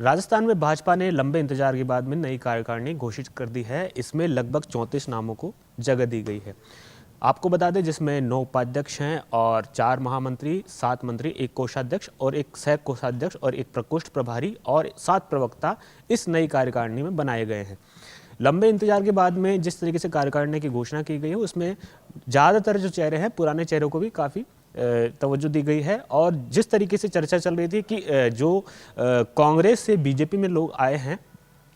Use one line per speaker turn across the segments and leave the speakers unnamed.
राजस्थान में भाजपा ने लंबे इंतजार के बाद में नई कार्यकारिणी घोषित कर दी है। इसमें लगभग 34 नामों को जगह दी गई है। आपको बता दें, जिसमें 9 उपाध्यक्ष हैं और 4 महामंत्री, 7 मंत्री, 1 कोषाध्यक्ष और 1 सह कोषाध्यक्ष और 1 प्रकोष्ठ प्रभारी और 7 प्रवक्ता इस नई कार्यकारिणी में बनाए गए हैं। लंबे इंतजार के बाद में जिस तरीके से कार्यकारिणी की घोषणा की गई है, उसमें ज़्यादातर जो चेहरे हैं पुराने चेहरों को भी काफ़ी तवज्जो दी गई है। और जिस तरीके से चर्चा चल रही थी कि जो कांग्रेस से बीजेपी में लोग आए हैं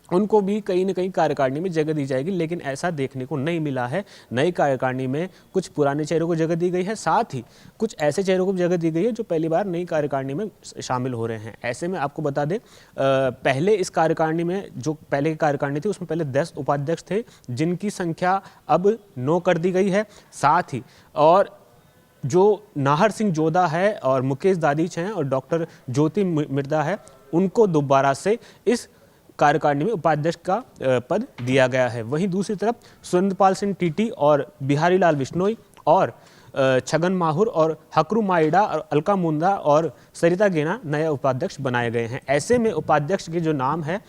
उनको भी कहीं ना कहीं कार्यकारिणी में जगह दी जाएगी, लेकिन ऐसा देखने को नहीं मिला है। नई कार्यकारिणी में कुछ पुराने चेहरों को जगह दी गई है, साथ ही कुछ ऐसे चेहरों को जगह दी गई है जो पहली बार नई कार्यकारिणी में शामिल हो रहे हैं। ऐसे में आपको बता दें, पहले इस कार्यकारिणी में जो पहले की कार्यकारिणी थी उसमें पहले 10 उपाध्यक्ष थे, जिनकी संख्या अब 9 कर दी गई है। साथ ही और जो नाहर सिंह जोधा है और मुकेश दादीच हैं और डॉक्टर ज्योति मिर्दा है, उनको दोबारा से इस कार्यकारिणी में उपाध्यक्ष का पद दिया गया है। वहीं दूसरी तरफ सुरेंद्रपाल सिंह टीटी और बिहारी लाल बिश्नोई और छगन माहुर और हकरू माइडा और अलका मुंडा और सरिता गेना नए उपाध्यक्ष बनाए गए हैं। ऐसे में उपाध्यक्ष के जो नाम है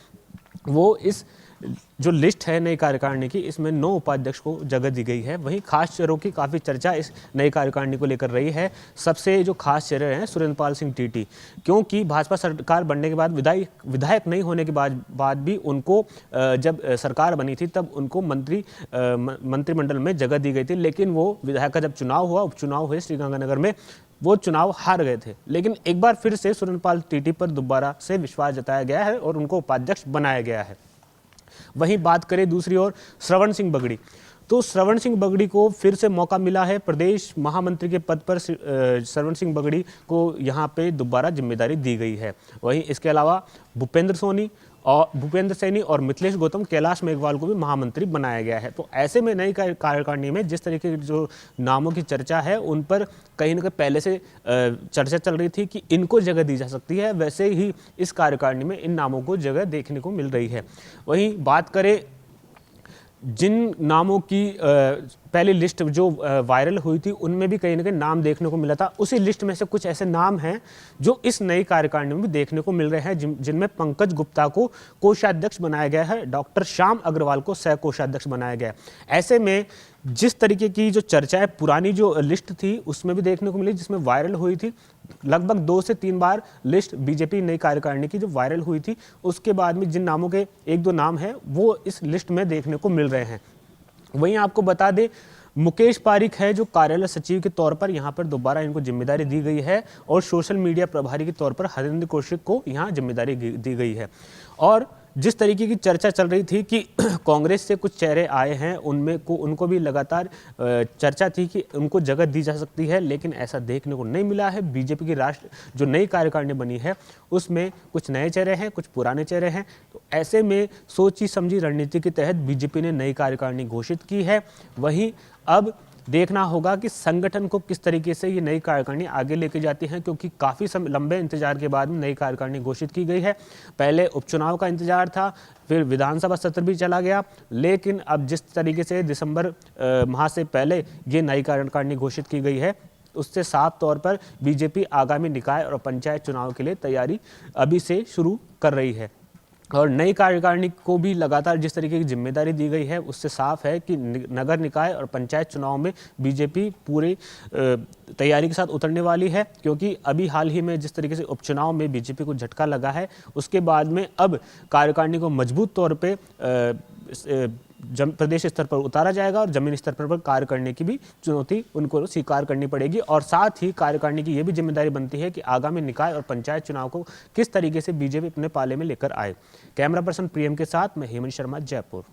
वो इस जो लिस्ट है नई कार्यकारिणी की, इसमें 9 उपाध्यक्ष को जगह दी गई है। वहीं खास चेहरों की काफ़ी चर्चा इस नई कार्यकारिणी को लेकर रही है। सबसे जो खास चेहरे हैं सुरेंद्रपाल सिंह टीटी, क्योंकि भाजपा सरकार बनने के बाद विधायक नहीं होने के बाद भी उनको जब सरकार बनी थी तब उनको मंत्रिमंडल में जगह दी गई थी, लेकिन वो विधायक का जब चुनाव हुआ, उपचुनाव हुए श्रीगंगानगर में, वो चुनाव हार गए थे। लेकिन एक बार फिर से सुरेंद्रपाल टीटी पर दोबारा से विश्वास जताया गया है और उनको उपाध्यक्ष बनाया गया है। वहीं बात करें दूसरी ओर श्रवण सिंह बगड़ी, तो श्रवण सिंह बगड़ी को फिर से मौका मिला है। प्रदेश महामंत्री के पद पर श्रवण सिंह बगड़ी को यहां पे दोबारा जिम्मेदारी दी गई है। वहीं इसके अलावा भूपेंद्र सैनी और मिथिलेश गौतम, कैलाश मेघवाल को भी महामंत्री बनाया गया है। तो ऐसे में नई कार्यकारिणी में जिस तरीके के जो नामों की चर्चा है उन पर कहीं ना कहीं पहले से चर्चा चल रही थी कि इनको जगह दी जा सकती है, वैसे ही इस कार्यकारिणी में इन नामों को जगह देखने को मिल रही है। वहीं बात करें जिन नामों की पहली लिस्ट जो वायरल हुई थी उनमें भी कहीं ना कहीं नाम देखने को मिला था, उसी लिस्ट में से कुछ ऐसे नाम हैं जो इस नई कार्यकारिणी में भी देखने को मिल रहे हैं, जिनमें पंकज गुप्ता को कोषाध्यक्ष बनाया गया है, डॉक्टर श्याम अग्रवाल को सह कोषाध्यक्ष बनाया गया है। ऐसे में जिस तरीके की जो चर्चा है पुरानी जो लिस्ट थी उसमें भी देखने को मिली, जिसमें वायरल हुई थी लगभग 2 से 3 बार लिस्ट बीजेपी नई कार्यकारिणी की जो वायरल हुई थी, उसके बाद में जिन नामों के 1-2 नाम हैं वो इस लिस्ट में देखने को मिल रहे हैं। वहीं आपको बता दें, मुकेश पारिक है जो कार्यालय सचिव के तौर पर यहाँ पर दोबारा इनको जिम्मेदारी दी गई है और सोशल मीडिया प्रभारी के तौर पर हरेंद्र कौशिक को यहाँ जिम्मेदारी दी गई है। और जिस तरीके की चर्चा चल रही थी कि कांग्रेस से कुछ चेहरे आए हैं उनको भी लगातार चर्चा थी कि उनको जगह दी जा सकती है, लेकिन ऐसा देखने को नहीं मिला है। बीजेपी की जो नई कार्यकारिणी बनी है उसमें कुछ नए चेहरे हैं, कुछ पुराने चेहरे हैं। तो ऐसे में सोची समझी रणनीति के तहत बीजेपी ने नई कार्यकारिणी घोषित की है। वहीं अब देखना होगा कि संगठन को किस तरीके से ये नई कार्यकारिणी आगे लेके जाती है, क्योंकि काफ़ी लंबे इंतजार के बाद नई कार्यकारिणी घोषित की गई है। पहले उपचुनाव का इंतजार था, फिर विधानसभा सत्र भी चला गया, लेकिन अब जिस तरीके से दिसंबर माह से पहले ये नई कार्यकारिणी घोषित की गई है उससे साफ तौर पर बीजेपी आगामी निकाय और पंचायत चुनाव के लिए तैयारी अभी से शुरू कर रही है। और नई कार्यकारिणी को भी लगातार जिस तरीके की जिम्मेदारी दी गई है उससे साफ है कि नगर निकाय और पंचायत चुनाव में बीजेपी पूरी तैयारी के साथ उतरने वाली है, क्योंकि अभी हाल ही में जिस तरीके से उपचुनाव में बीजेपी को झटका लगा है उसके बाद में अब कार्यकारिणी को मजबूत तौर पे प्रदेश स्तर पर उतारा जाएगा और जमीनी स्तर पर कार्य करने की भी चुनौती उनको स्वीकार करनी पड़ेगी। और साथ ही कार्यकारिणी की यह भी जिम्मेदारी बनती है कि आगामी निकाय और पंचायत चुनाव को किस तरीके से बीजेपी अपने पाले में लेकर आए। कैमरा पर्सन प्रियम के साथ मैं हेमंत शर्मा, जयपुर।